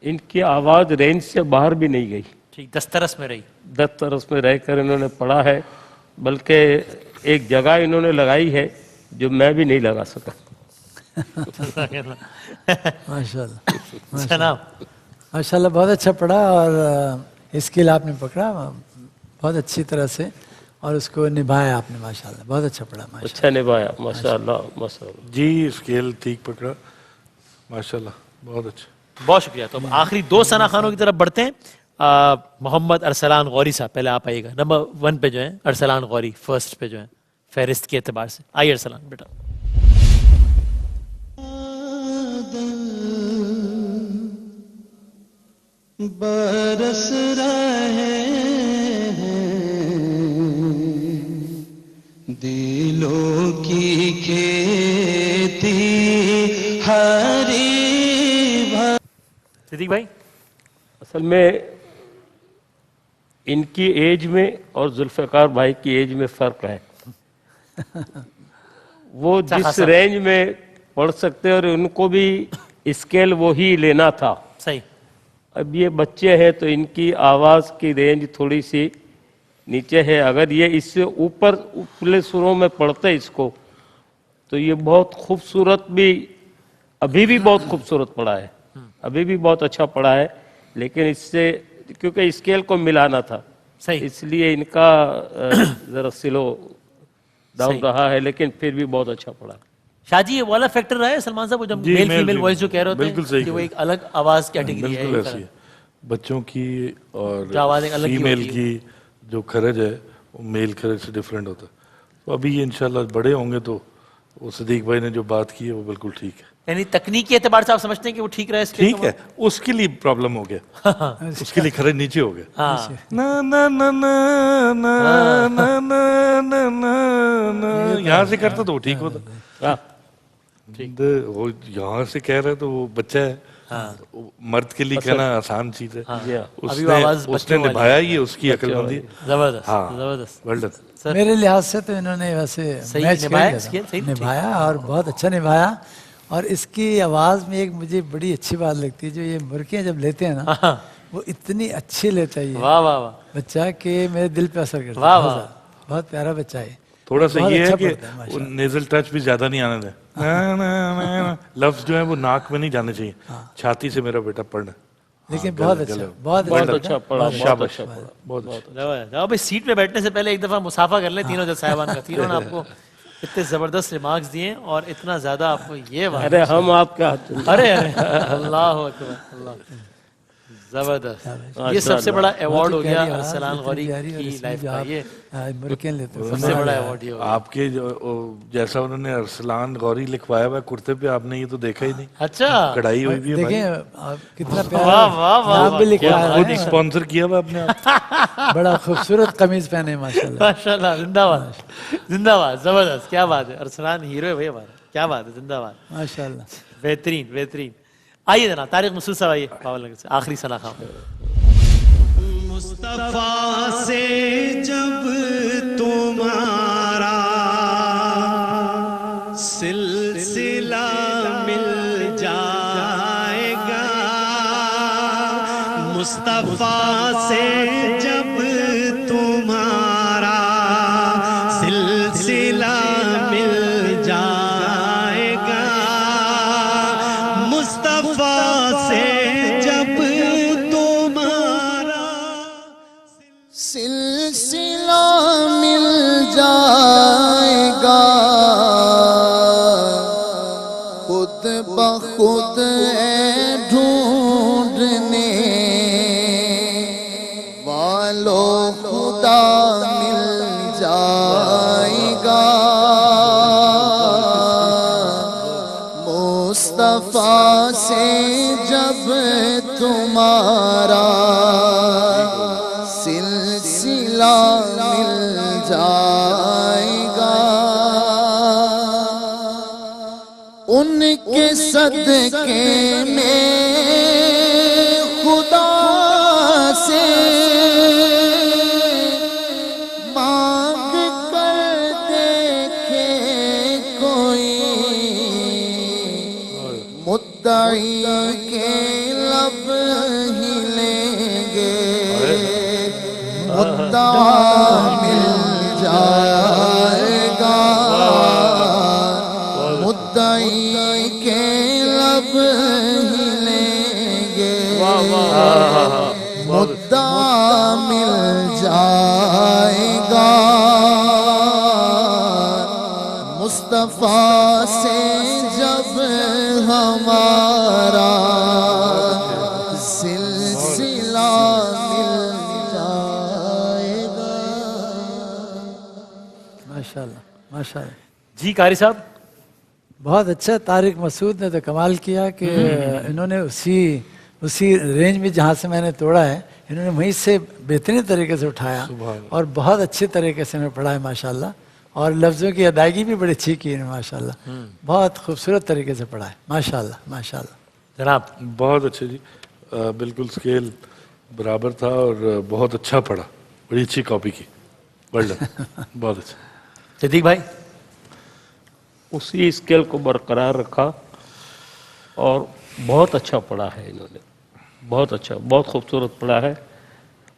इनकी आवाज़ रेंज से बाहर भी नहीं गई, ठीक दस्तरस में रही। 10 तरस में रहकर इन्होंने पढ़ा है, बल्कि एक जगह इन्होंने लगाई है जो मैं भी नहीं लगा सका। माशाल्लाह जनाब माशाल्लाह, बहुत अच्छा पढ़ा और स्किल आपने पकड़ा बहुत अच्छी तरह से और उसको निभाया आपने। माशाल्लाह बहुत अच्छा पढ़ा। माशाल्लाह अच्छा निभाया, माशाल्लाह माशाल्लाह। जी स्केल ठीक पकड़ा, माशाल्लाह बहुत अच्छा। बहुत शुक्रिया। तो अब आखिरी 2 सना खानों की तरफ बढ़ते हैं। मोहम्मद अरसलान गौरी साहब पहले आप आइएगा, नंबर 1 पे जो है अरसलान गौरी फर्स्ट पे जो है फहरिस्त के एतबार से। आइए अरसलान बेटा। बरस रहे हैं दिलों की खेती हरी भरी। सिद्दीक भाई असल में इनकी एज में और जुल्फ़िकार भाई की एज में फ़र्क है। वो जिस रेंज में पढ़ सकते और उनको भी स्केल वो ही लेना था। सही। अब ये बच्चे हैं तो इनकी आवाज़ की रेंज थोड़ी सी नीचे है। अगर ये इससे ऊपर उपले सुरों में पढ़ते इसको तो ये बहुत खूबसूरत भी, अभी भी बहुत खूबसूरत पढ़ा है, अभी भी बहुत अच्छा पढ़ा है, लेकिन इससे क्योंकि स्केल को मिलाना था सही, इसलिए इनका ज़रा स्लो डाउन रहा है, लेकिन फिर भी बहुत अच्छा पढ़ा। शाजी ये वाला फैक्टर रहा है सलमान साहब, वो जब मेल फीमेल वॉइस जो कह रहे होते बिल्कुल सही हैं कि वो कह एक अलग आवाज कैटेगरी है। बिल्कुल ऐसी है, बच्चों की और जो आवाज़ एक अलग की फीमेल होती है। की जो खरज है वो मेल खरज से डिफरेंट होता है। तो अभी ये इंशाल्लाह बड़े होंगे तो वो सिद्दीक भाई ने जो बात की है वो बिल्कुल ठीक है। यानी तकनीकी एतबार से आप समझते हैं कि वो ठीक रहा है इसके ठीक है, उसके लिए प्रॉब्लम हो गया, उसके लिए खरज नीचे हो गया। हाँ ना ना ना ना ना ना ना ना ना यहाँ से करता तो वो ठीक होता। हाँ, वो यहाँ से कह रहा है तो वो बच्चा है, वो मर्द के लिए कहना आसान चीज है। जी हाँ। अभी वो आवाज उसने बच्चों वाली निभाया ये उसकी अक्लमंदी। जबरदस्त हाँ जबरदस्त। Well done. सर मेरे लिहाज से तो इन्होंने वैसे सही मैच निभाया, खेल स्केल सही, लिया था। निभाया और बहुत अच्छा निभाया। और इसकी आवाज़ में एक मुझे बड़ी अच्छी बात लगती है, जो ये मुर्कियाँ जब लेते हैं ना हाँ। वो इतनी अच्छी लेता है ये वाह वाह वाह। बच्चा कि मेरे दिल पे असर करता वाह, है। वाह। बहुत ज़्यादा। बहुत प्यारा बच्चा है। थोड़ा सा बहुत ये अच्छा है पढ़ता है, कि माशाल्लाह। नेजल टच भी ज्यादा नहीं आने दें। लफ्ज जो है वो नाक में नहीं जाने चाहिए, छाती से मेरा बेटा पढ़ना। लेकिन बहुत अच्छा बहुत बहुत अच्छा अच्छा पढ़ा, बहुत शाबाश, अच्छा पढ़ा। बहुत अच्छा। जबरदस्त। अब इस सीट पे बैठने से पहले एक दफा मुसाफा कर लें तीनों जज साहिबान का। तीनों ने आपको इतने जबरदस्त रिमार्क्स दिए और इतना ज्यादा आपको ये बात। अरे हम आपका अरे अरे अल्लाह अकबर अल्लाह। जबरदस्त। ये सबसे बड़ा अवार्ड हो गया अरसलान गौरी की लाइफ का, ये मुर्किन लेते हैं। सबसे बड़ा अवार्ड ये हो गया। आपके जैसा उन्होंने अरसलान गौरी लिखवाया हुआ है कुर्ते पे, आपने ये तो देखा ही नहीं। अच्छा, कढ़ाई हुई भी है भाई। देखें आप कितना वाह प्यारा वाह वाह नाम भी लिखा खुद है, स्पॉन्सर किया हुआ आपने आप। बड़ा खूबसूरत कमीज पहने माशाल्लाह। माशाल्लाह, जिंदाबाद जिंदाबाद, जबरदस्त, क्या बात है। अरसलान हीरो है भाई हमारा, क्या बात है, जिंदाबाद, माशाल्लाह। बेहतरीन बेहतरीन। आइए जनाब तारिक मसूद साहब, आइए बाबा से आखिरी सना खां। मुस्तफा से जब तुम्हारा सिलसिला मिल जाएगा, मुस्तफा से जब तुम्हारा सिलसिला मिल जाएगा, मुस्तफा से जब तुम्हारा सिलसिला मिल जाएगा, खुद बखुद ढूंढने वालों खुदा मिल जाएगा, मुस्तफा से जब तुम्हारा सिलसिला मिल जाएगा, उनके सदके में खुदा से मांग कर देखे कोई, मुद्दई के लब हिलेंगे, मुद्दा मिल जाएगा, मुद्दई के लब हिलेंगे, मुद्दा मिल जाएगा, मुस्तफा से जब हमारा सिलसिला मिल जाएगा। माशाल्लाह माशाल्लाह। जी कारी साहब, बहुत अच्छा। तारिक मसूद ने तो कमाल किया कि इन्होंने उसी रेंज में जहाँ से मैंने तोड़ा है, इन्होंने वहीं से बेहतरीन तरीके से उठाया और बहुत अच्छे तरीके से इन्होंने पढ़ा है माशाल्लाह, और लफ्ज़ों की अदायगी भी बड़ी अच्छी की है माशाल्लाह, बहुत खूबसूरत तरीके से पढ़ा है माशाल्लाह माशाल्लाह। जनाब बहुत अच्छे जी, बिल्कुल स्केल बराबर था और बहुत अच्छा पढ़ा, बड़ी अच्छी कॉपी की, वेल डन, बहुत अच्छा। सिद्दीक भाई, उसी स्केल को बरकरार रखा और बहुत अच्छा पढ़ा है इन्होंने, बहुत अच्छा, बहुत खूबसूरत पढ़ा है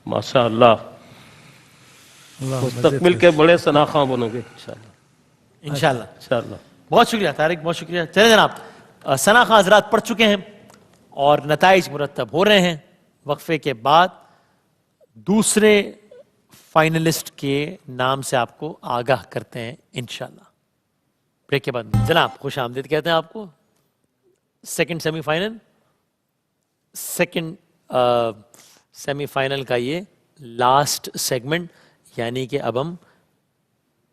माशाअल्लाह। मुस्तकबिल के बड़े सनाखा बनोगे इंशाल्लाह इंशाल्लाह इंशाल्लाह। बहुत शुक्रिया तारिक, बहुत शुक्रिया। चले जनाब, सना खां हजरात पढ़ चुके हैं और नताइज मुरतब हो रहे हैं। वक्फे के बाद दूसरे फाइनलिस्ट के नाम से आपको आगाह करते हैं इंशाल्लाह। ब्रेक के बाद जनाब खुश आमदीद कहते हैं आपको। सेकंड सेमीफाइनल का ये लास्ट सेगमेंट, यानी कि अब हम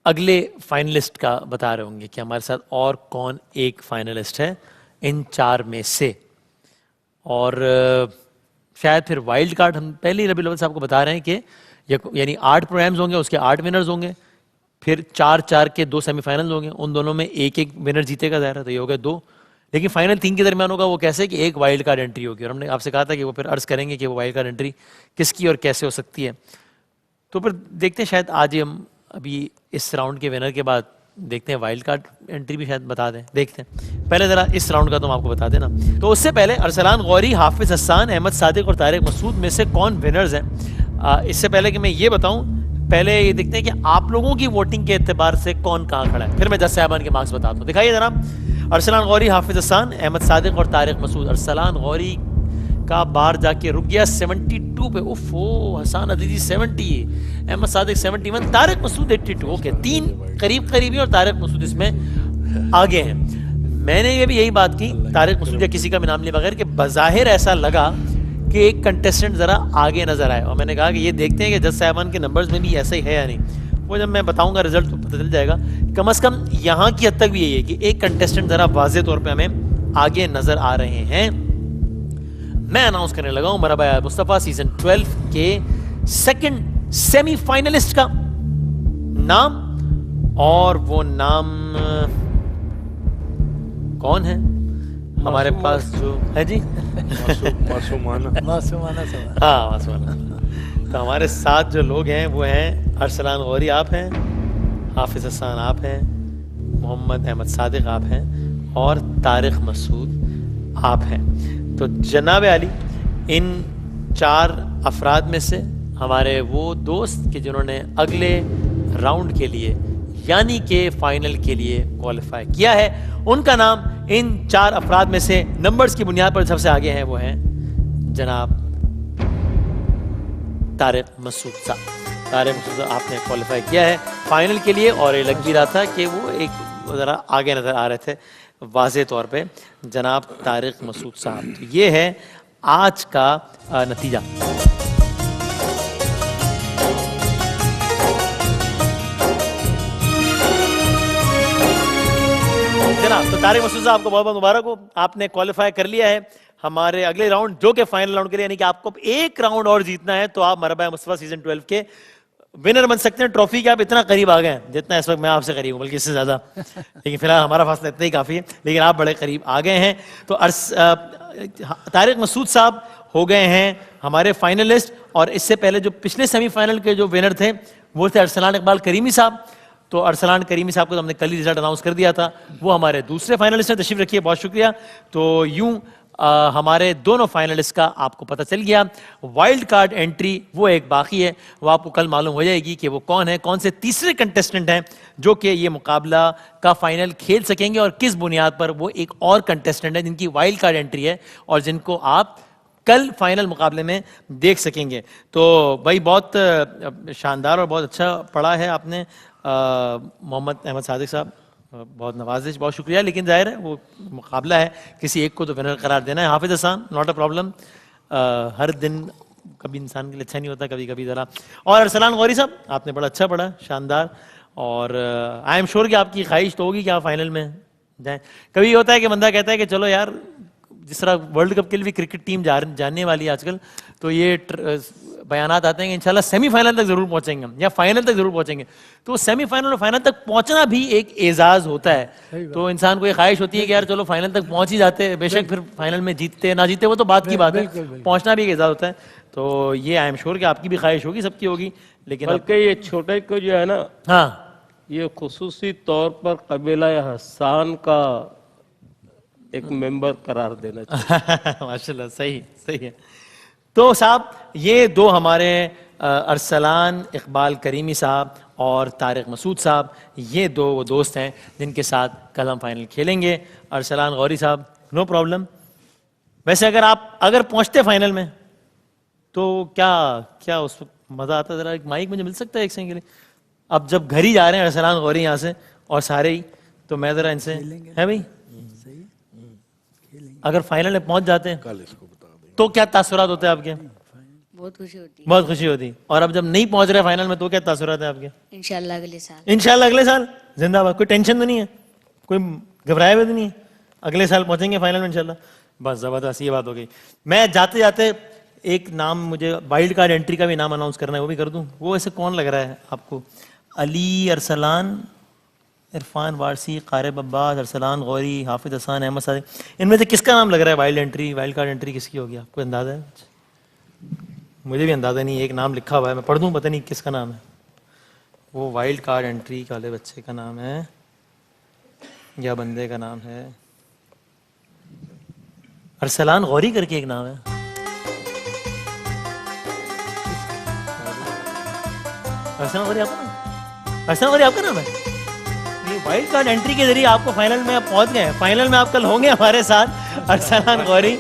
अगले फाइनलिस्ट का बता रहे होंगे कि हमारे साथ और कौन एक फाइनलिस्ट है इन चार में से, और शायद फिर वाइल्ड कार्ड हम पहले ही रबीउल अव्वल साहब को बता रहे हैं कि यानी 8 प्रोग्राम्स होंगे, उसके 8 विनर्स होंगे, फिर 4-4 के 2 सेमीफाइनल होंगे, उन दोनों में एक एक विनर जीतेगा ज़ाहिर, तो ये हो गए 2, लेकिन फाइनल 3 के दरमियान होगा। वो कैसे कि एक वाइल्ड कार्ड एंट्री होगी, और हमने आपसे कहा था कि वो फिर अर्ज करेंगे कि वो वाइल्ड कार्ड एंट्री किसकी और कैसे हो सकती है। तो फिर देखते हैं, शायद आज ही हम अभी इस राउंड के विनर के बाद देखते हैं वाइल्ड कार्ड एंट्री भी शायद बता दें, देखते हैं। पहले ज़रा इस राउंड का तो हम आपको बता देना। तो उससे पहले अरसलान गौरी, हाफिज़ हसन, अहमद सादिक और तारिक मसूद में से कौन विनर्स हैं, इससे पहले कि मैं ये बताऊं, पहले ये देखते हैं कि आप लोगों की वोटिंग के एतबार से कौन कहाँ खड़ा है, फिर मैं जज साहबान के मार्क्स बताता हूँ। दिखाइए जनाब, अरसलान गौरी, हाफिज़ हसन, अहमद सादिक और तारिक मसूद। अरसलान गौरी का बार जाके रुक गया 72 पे, उफ़ो, हसन अदीदी 70, अहमद सादिक 71, तारिक मसूद 82। ओके, 3 करीब करीबी और तारिक मसूद इसमें आगे हैं। मैंने ये भी यही बात की, तारिक मसूद या किसी का भी नाम लिए बगैर, कि बज़ाहिर ऐसा लगा कि एक कंटेस्टेंट जरा आगे नजर आए, और मैंने कहा कि ये देखते हैं कि जज साहबान के नंबर्स में भी ऐसा ही है या नहीं। वो जब मैं बताऊंगा रिजल्ट तो पता चल जाएगा। कम से कम यहाँ की हद तक भी यही है कि एक कंटेस्टेंट जरा वाज़ेह तौर पे हमें आगे नजर आ रहे हैं। मैं अनाउंस करने लगा हूं मरहबा या मुस्तफ़ा सीजन 12 के सेकंड सेमीफाइनलिस्ट का नाम, और वो नाम कौन है हमारे पास जो है जी? मासूमाना मासूमाना सवाल। हाँ, मासूमाना। तो हमारे साथ जो लोग हैं वो हैं अरसलान गौरी आप हैं, हाफिज हसन आप हैं, मोहम्मद अहमद सादिक आप हैं, और तारिक मसूद आप हैं। तो जनाब आली, इन 4 अफराद में से हमारे वो दोस्त कि जिन्होंने अगले राउंड के लिए यानी कि फाइनल के लिए क्वालिफाई किया है, उनका नाम इन 4 अफराद में से नंबर्स की बुनियाद पर सबसे आगे हैं, वो हैं जनाब तारिक मसूद साहब। तारिक मसूद साहब आपने क्वालिफाई किया है फाइनल के लिए, और ये लग भी रहा था कि वो एक ज़रा आगे नज़र आ रहे थे वाज़े तौर पे जनाब तारिक मसूद साहब। तो ये है आज का नतीजा। जनाब, तो तारिक मसूद साहब आपको बहुत बहुत मुबारक हो, आपने क्वालिफाई कर लिया है हमारे अगले राउंड, जो कि फाइनल राउंड के लिए, यानी कि आपको एक राउंड और जीतना है, तो आप मरहबा मुस्तफ़ा सीजन 12 के विनर बन सकते हैं। ट्रॉफी के आप इतना करीब आ गए हैं जितना इस वक्त मैं आपसे करीब हूँ, बल्कि इससे ज़्यादा, लेकिन फिलहाल हमारा फासला इतना ही काफ़ी है, लेकिन आप बड़े करीब आ गए हैं। तो तारिक मसूद साहब हो गए हैं हमारे फाइनलिस्ट, और इससे पहले जो पिछले सेमीफाइनल के जो विनर थे वो थे अरसलान इकबाल करीमी साहब। तो अरसलान करीमी साहब को तो हमने कल ही रिजल्ट अनाउंस कर दिया था, वो हमारे दूसरे फाइनलिस्ट हैं। तशरीफ रखिए, बहुत शुक्रिया। तो यूं हमारे दोनों फाइनलिस्ट का आपको पता चल गया। वाइल्ड कार्ड एंट्री वो एक बाकी है, वो आपको कल मालूम हो जाएगी कि वो कौन है, कौन से तीसरे कंटेस्टेंट हैं जो कि ये मुकाबला का फाइनल खेल सकेंगे, और किस बुनियाद पर वो एक और कंटेस्टेंट है जिनकी वाइल्ड कार्ड एंट्री है और जिनको आप कल फाइनल मुकाबले में देख सकेंगे। तो भाई बहुत शानदार और बहुत अच्छा पढ़ा है आपने मोहम्मद अहमद सादिक साहब, बहुत नवाजिश, बहुत शुक्रिया। लेकिन जाहिर है वो मुकाबला है, किसी एक को तो विनर करार देना है। हाफिज हसन, नॉट अ प्रॉब्लम, हर दिन कभी इंसान के लिए अच्छा नहीं होता, कभी कभी ज़रा। और अरसलान गौरी साहब, आपने बड़ा अच्छा पढ़ा, शानदार, और आई एम श्योर कि आपकी ख्वाहिश तो होगी कि आप फाइनल में जाएं। कभी होता है कि बंदा कहता है कि चलो यार, जिस तरह वर्ल्ड कप के लिए भी क्रिकेट टीम जानने वाली है आजकल, तो ये बयानात आते हैं कि इंशाल्लाह सेमीफाइनल तक जरूर पहुंचेंगे हम, या फाइनल तक जरूर पहुंचेंगे। तो सेमीफाइनल और फाइनल तक पहुंचना भी एक एजाज होता है। तो इंसान को ये ख्वाहिश होती है कि यार चलो फाइनल तक पहुंच ही जाते हैं, बेशक फिर फाइनल में जीतते ना जीते वो तो बात की बात है, पहुंचना भी एक एजाज होता है। तो ये आई एम श्योर कि आपकी भी ख्वाहिश होगी, सबकी होगी। लेकिन बल्कि ये छोटे को जो है ना, हाँ, ये खुसूसी तौर पर कबीला हसान का एक मेंबर करार देना चाहिए। माशाल्लाह, सही सही है। तो साहब, ये दो हमारे अरसलान इकबाल करीमी साहब और तारिक मसूद साहब, ये दो वो दोस्त हैं जिनके साथ कल हम फाइनल खेलेंगे। अरसलान गौरी साहब, नो प्रॉब्लम। वैसे अगर पहुंचते फाइनल में तो क्या उस वक्त मज़ा आता, ज़रा एक माइक मुझे मिल सकता है एक सेकंड के लिए? अब जब घर ही जा रहे हैं अरसलान गौरी यहाँ से और सारे ही, तो मैं ज़रा इनसे, है भाई, अगर फाइनल में पहुंच जाते हैं तो क्या तासुरात होते हैं आपके? बहुत खुशी होती है। बहुत खुशी होती। और अब जब नहीं पहुंच रहे फाइनल में तो क्या तासुरात है आपके? इंशाल्लाह अगले साल। इंशाल्लाह अगले साल जिंदाबाद। कोई टेंशन तो नहीं है, कोई घबराए हुए तो नहीं है? अगले साल पहुंचेंगे फाइनल में इंशाल्लाह। बस जबरदस्त, ये बात हो गई। मैं जाते जाते एक नाम, मुझे वाइल्ड कार्ड एंट्री का भी नाम अनाउंस करना है, वो भी कर दूं। वो ऐसे कौन लग रहा है आपको? अली, अरसलान, इरफान वारसी, क़ारिब अब्बास, अरसलान गौरी, हाफिज हसन, अहमद सादिक, इनमें से किसका नाम लग रहा है वाइल्ड कार्ड एंट्री किसकी होगी? आपको अंदाजा है? मुझे भी अंदाजा नहीं है, एक नाम लिखा हुआ है, मैं पढ़ दूं, पता नहीं किसका नाम है। वो वाइल्ड कार्ड एंट्री वाले बच्चे का नाम है या बंदे का नाम है अरसलान गौरी करके एक नाम है। अरसलान गौरी आपका नाम? अरसलान गौरी आपका नाम है? वाइल्ड कार्ड एंट्री के जरिए आपको फाइनल में आप पहुंच गए। फाइनल में आप कल होंगे हमारे साथ। Arsalan Gauri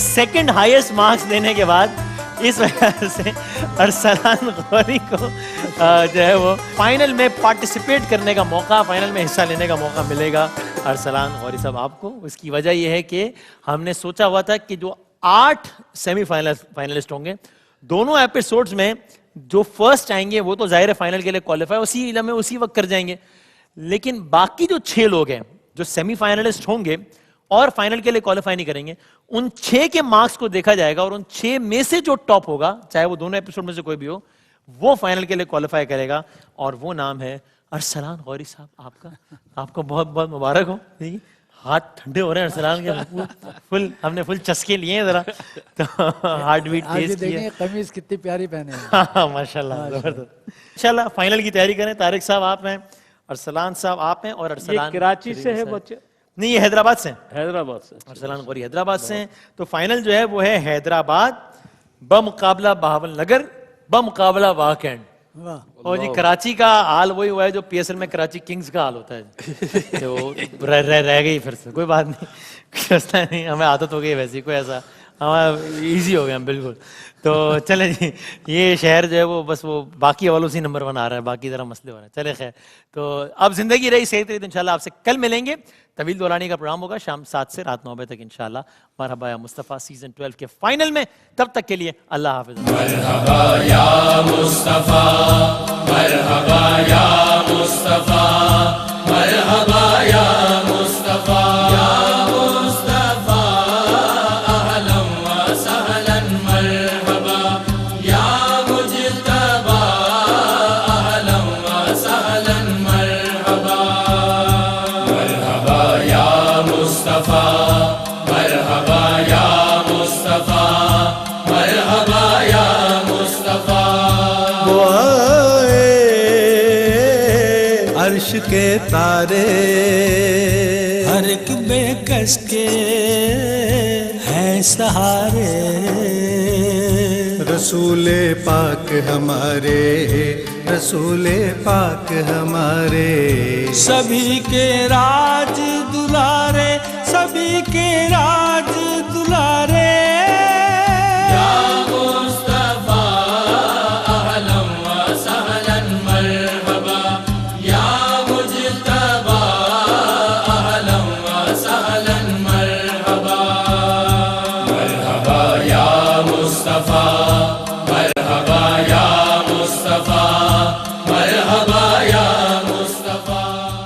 second highest marks देने के बाद इस वजह से अरसलान गौरी को जो है वो फाइनल में पार्टिसिपेट करने का मौका, फाइनल में हिस्सा लेने का मौका मिलेगा अरसलान गौरी साहब आपको। इसकी वजह यह है कि हमने सोचा हुआ था कि जो 8 फाइनलिस्ट होंगे। दोनों एपिसोड्स में जो फर्स्ट आएंगे वो तो जाहिर है फाइनल के लिए क्वालिफाई उसी लम्हे उसी वक्त कर जाएंगे, लेकिन बाकी जो 6 लोग हैं जो सेमीफाइनलिस्ट होंगे और फाइनल के लिए क्वालिफाई नहीं करेंगे, उन 6 के मार्क्स को देखा जाएगा और उन 6 में से जो टॉप होगा, चाहे वो दोनों एपिसोड में से कोई भी हो, वो फाइनल के लिए क्वालिफाई करेगा। और वो नाम है अरसलान गौरी साहब। आपको बहुत बहुत मुबारक हो। हाथ ठंडे हो रहे हैं अरसलान के, हमने फुल चस्के लिए हैं जरा, तो हार्ट बीट तेज की है। कमीज कितनी प्यारी पहने हैं। हाँ माशाल्लाह, जबरदस्त। इंशाल्लाह फाइनल की तैयारी करें। तारिक साहब आप हैं, अरसलान साहब आप हैं, और अरसलान कराची से है बच्चे? नहीं, ये हैदराबाद से। हैदराबाद से। अरसलान गौरी हैदराबाद से हैं। तो फाइनल जो है वो है हैदराबाद बमुकाबला बहावल नगर बमुकाबला वाकैंड। और जी कराची का हाल वही हुआ है जो PSL में कराची किंग्स का हाल होता है, तो रह गई फिर से। कोई बात नहीं, नहीं, हमें आदत हो गई वैसे, कोई ऐसा हमारा इजी हो गया हम बिल्कुल। तो चले जी, ये शहर जो है वो बस वो बाकी वालों से नंबर 1 आ रहा है, बाकी जरा मसले हो रहे हैं। चले खैर, तो अब जिंदगी रही सेहत रही, तो इंशाल्लाह आपसे कल मिलेंगे। तवील दोलानी का प्रोग्राम होगा शाम 7 से रात 9 बजे तक इंशाल्लाह। मरहबा या मुस्तफ़ा सीजन 12 के फाइनल में। तब तक के लिए अल्लाह हाफिज़। मरहबा या मुस्तफा, मरहबा या मुस्तफा, मरहबा या मुस्तफा, या मुस्तफा अहलन व सहलन मरहबा, या मुज्तबा अहलन व सहलन मरहबा, मरहबा या मुस्तफा, मरहबा या मुस्तफा, मरहबा या मुस्तफा। वो आए अर्श के तारे हर एक बेकस के हैं सहारे, रसूले पाक हमारे, रसूले पाक हमारे, सभी के राज दुलारे, सभी के राज